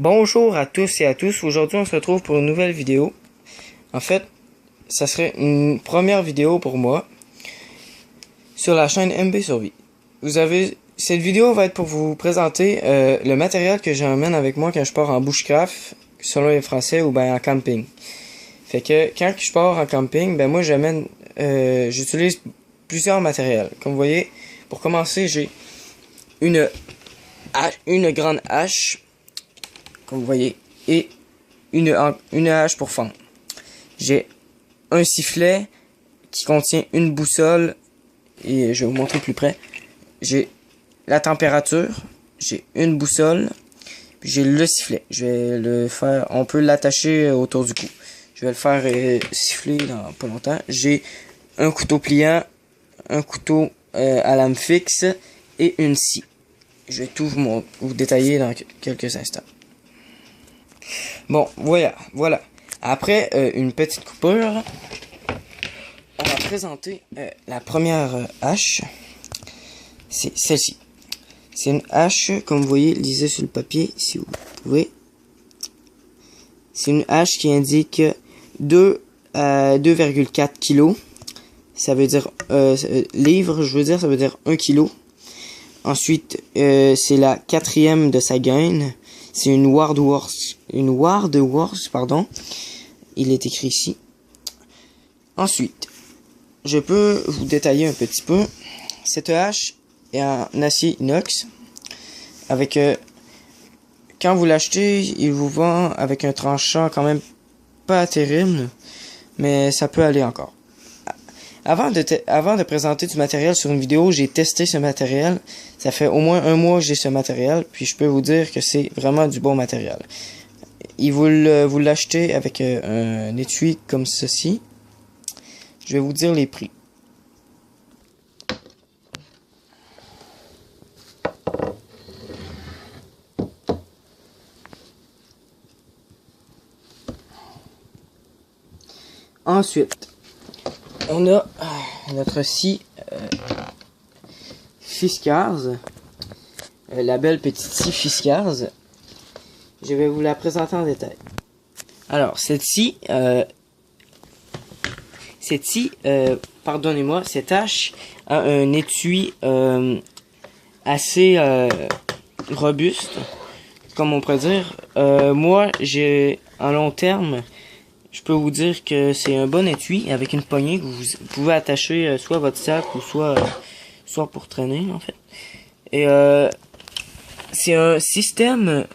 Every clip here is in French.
Bonjour à tous et à tous. Aujourd'hui, on se retrouve pour une nouvelle vidéo. En fait, ça serait une première vidéo pour moi sur la chaîne MB Survie. Cette vidéo va être pour vous présenter le matériel que j'emmène avec moi quand je pars en bushcraft, selon les Français, ou ben en camping. Fait que quand je pars en camping, ben moi j'utilise plusieurs matériels. Comme vous voyez, pour commencer, j'ai une grande hache, comme vous voyez, et une hache pour fendre. J'ai un sifflet qui contient une boussole, et je vais vous montrer plus près. J'ai la température, j'ai une boussole, puis j'ai le sifflet. Je vais le faire, on peut l'attacher autour du cou. Je vais le faire siffler dans pas longtemps. J'ai un couteau pliant, un couteau à lame fixe et une scie. Je vais tout vous détailler dans quelques instants. Bon, voilà. Après une petite coupure, on va présenter la première hache. C'est celle-ci. C'est une hache, comme vous voyez, lisez sur le papier, si vous pouvez. C'est une hache qui indique 2 à 2,4 kg. Ça veut dire, livres, je veux dire, ça veut dire 1 kg. Ensuite, c'est la 4e de sa gaine. C'est une Wardwars, pardon. Il est écrit ici. Ensuite, je peux vous détailler un petit peu. Cette hache est en acier inox. Avec, quand vous l'achetez, il vous vend avec un tranchant quand même pas terrible, mais ça peut aller encore. Avant de présenter du matériel sur une vidéo, j'ai testé ce matériel. Ça fait au moins un mois que j'ai ce matériel, puis je peux vous dire que c'est vraiment du bon matériel. Vous l'achetez avec un étui comme ceci. Je vais vous dire les prix. Ensuite, on a notre scie Fiskars, la belle petite scie Fiskars. Je vais vous la présenter en détail. Alors, cette hache a un étui assez robuste, comme on pourrait dire. Moi, en long terme, je peux vous dire que c'est un bon étui avec une poignée que vous pouvez attacher soit à votre sac ou soit pour traîner en fait. Et c'est un système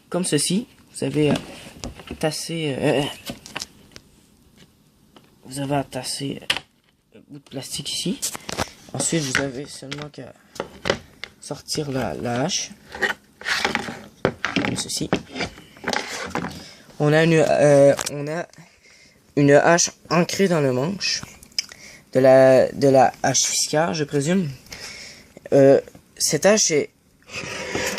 comme ceci. Vous avez tassé le bout de plastique ici. Ensuite, vous avez seulement qu'à sortir la hache comme ceci. On a une hache ancrée dans le manche de la hache Fiskars, je présume. Cette hache,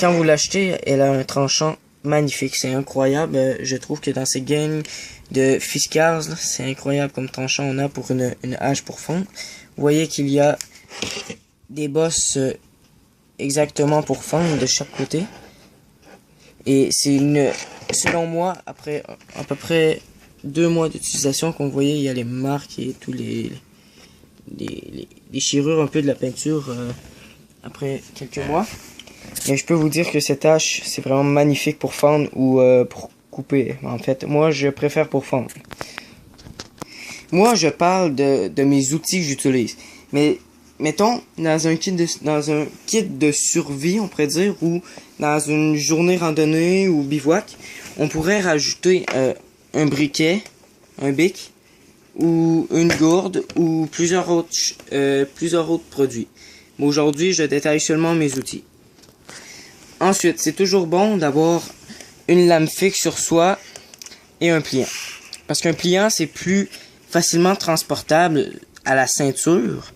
quand vous l'achetez, elle a un tranchant magnifique. C'est incroyable. Je trouve que dans ces gaines de Fiskars, c'est incroyable comme tranchant on a pour une hache pour fondre. Vous voyez qu'il y a des bosses exactement pour fondre de chaque côté. Et c'est selon moi, après à peu près 2 mois d'utilisation, comme vous voyez, il y a les marques et tous les déchirures un peu de la peinture après quelques mois. Mais je peux vous dire que cette hache, c'est vraiment magnifique pour fendre ou pour couper. En fait, moi, je préfère pour fendre. Moi, je parle de mes outils que j'utilise. Mais mettons, dans un kit de survie, on pourrait dire, ou dans une journée randonnée ou bivouac, on pourrait rajouter un briquet, un bic, ou une gourde, ou plusieurs autres produits. Mais aujourd'hui, je détaille seulement mes outils. Ensuite, c'est toujours bon d'avoir une lame fixe sur soi et un pliant. Parce qu'un pliant, c'est plus facilement transportable à la ceinture.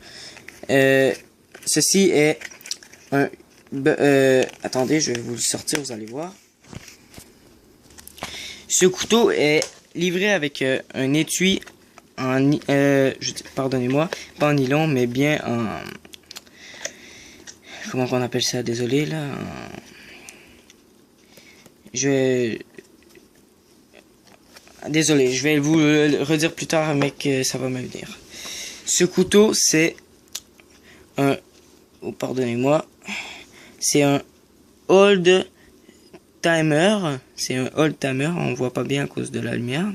Ceci est un... attendez, je vais vous le sortir, vous allez voir. Ce couteau est livré avec un étui en... pardonnez-moi, pas en nylon, mais bien en... Comment on appelle ça? Désolé, là. je vais... Désolé, je vais vous le redire plus tard, mais que ça va me venir. Ce couteau, c'est un... Oh, pardonnez-moi. C'est un old timer. C'est un old timer. On voit pas bien à cause de la lumière.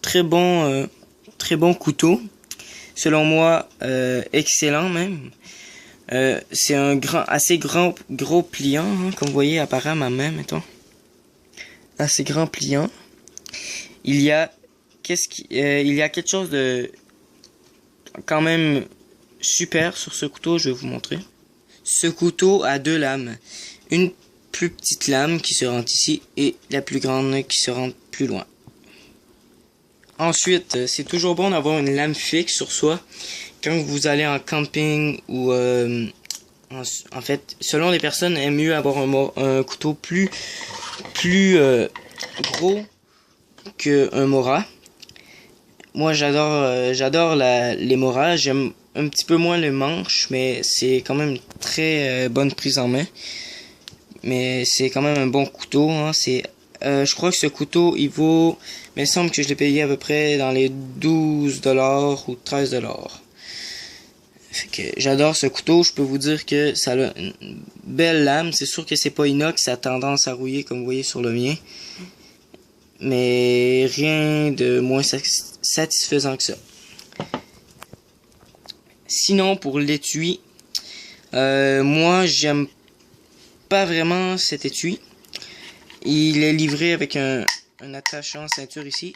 Très bon couteau. Selon moi, excellent même. C'est un assez gros pliant, hein, comme vous voyez apparaît à ma main, mettons. Assez grand pliant. Il y a quelque chose de quand même super sur ce couteau, je vais vous montrer. Ce couteau a deux lames. Une plus petite lame qui se rentre ici et la plus grande qui se rentre plus loin. Ensuite, c'est toujours bon d'avoir une lame fixe sur soi quand vous allez en camping ou en fait, selon les personnes, aiment mieux avoir un couteau plus gros qu'un Mora. Moi, j'adore les Mora. J'aime un petit peu moins le manche, mais c'est quand même une très bonne prise en main. Mais c'est quand même un bon couteau. Hein. Je crois que ce couteau, il vaut... Mais il semble que je l'ai payé à peu près dans les 12$ ou 13$. Fait que j'adore ce couteau. Je peux vous dire que ça a une belle lame. C'est sûr que c'est pas inox, ça a tendance à rouiller comme vous voyez sur le mien. Mais rien de moins satisfaisant que ça. Sinon, pour l'étui, moi j'aime pas vraiment cet étui. Il est livré avec un attachant ceinture ici.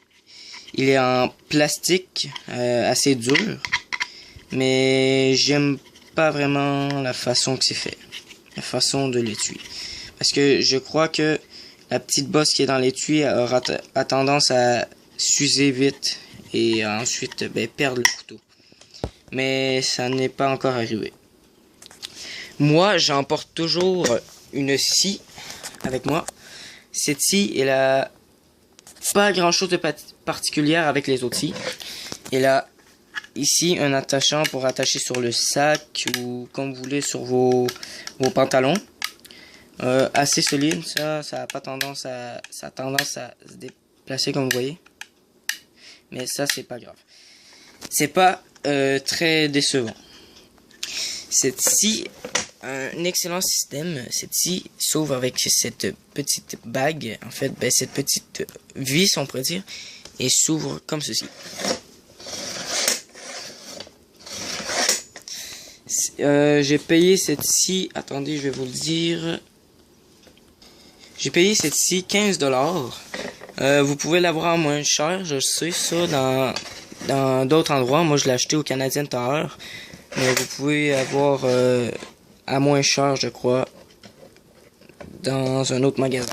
Il est en plastique assez dur. Mais j'aime pas vraiment la façon que c'est fait. La façon de l'étui. Parce que je crois que la petite bosse qui est dans l'étui a tendance à s'user vite. Et ensuite perdre le couteau. Mais ça n'est pas encore arrivé. Moi, j'emporte toujours une scie avec moi. Cette scie, elle a pas grand chose de particulière avec les autres scies. Elle a ici un attachant pour attacher sur le sac ou comme vous voulez sur vos pantalons. Assez solide, ça a pas tendance à se déplacer comme vous voyez. Mais ça c'est pas grave. C'est pas très décevant. Cette scie, un excellent système. Cette scie s'ouvre avec cette petite bague, en fait, cette petite vis, on pourrait dire, et s'ouvre comme ceci. J'ai payé cette scie, attendez, je vais vous le dire. J'ai payé cette scie 15$. Vous pouvez l'avoir à moins cher, je sais ça, dans d'autres endroits. Moi, je l'ai acheté au Canadian Tire. Mais vous pouvez avoir à moins cher, je crois, dans un autre magasin.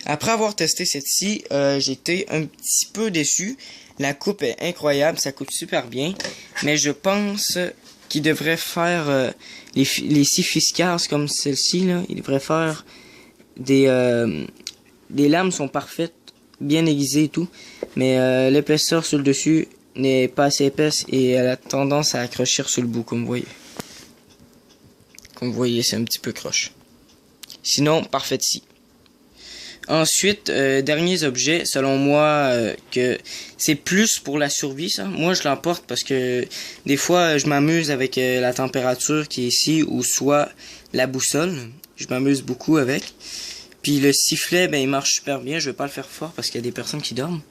Après avoir testé cette scie, j'étais un petit peu déçu. La coupe est incroyable, ça coupe super bien. Mais je pense qu'il devrait faire les scies fiscales comme celle-ci. Il devrait faire des lames sont parfaites, bien aiguisées et tout. Mais l'épaisseur sur le dessus n'est pas assez épaisse et elle a tendance à accrocher sur le bout, comme vous voyez. Comme vous voyez, c'est un petit peu croche. Sinon, parfaite scie. Ensuite, derniers objets, selon moi, que c'est plus pour la survie, ça. Moi, je l'emporte parce que des fois, je m'amuse avec la température qui est ici ou soit la boussole. Je m'amuse beaucoup avec. Puis le sifflet, il marche super bien. Je vais pas le faire fort parce qu'il y a des personnes qui dorment.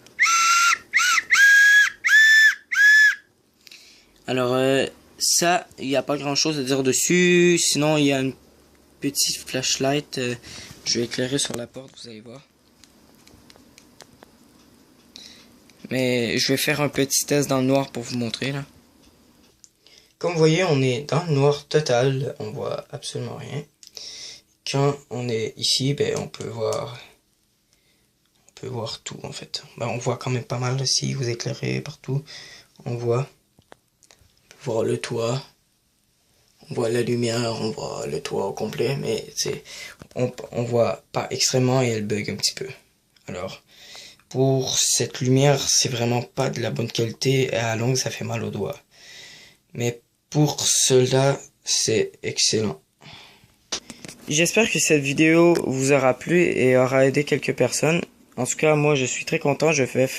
Alors, ça, il n'y a pas grand chose à dire dessus. Sinon, il y a une petite flashlight. Je vais éclairer sur la porte, vous allez voir. Mais je vais faire un petit test dans le noir pour vous montrer, là. Comme vous voyez, on est dans le noir total. On voit absolument rien. Quand on est ici, on peut voir tout, en fait. On voit quand même pas mal, là, si vous éclairez partout. On voit le toit, on voit la lumière, on voit le toit au complet, mais on voit pas extrêmement et elle bug un petit peu. Alors, pour cette lumière, c'est vraiment pas de la bonne qualité et à longue, ça fait mal aux doigts. Mais pour cela, c'est excellent. J'espère que cette vidéo vous aura plu et aura aidé quelques personnes. En tout cas, moi je suis très content, je vais faire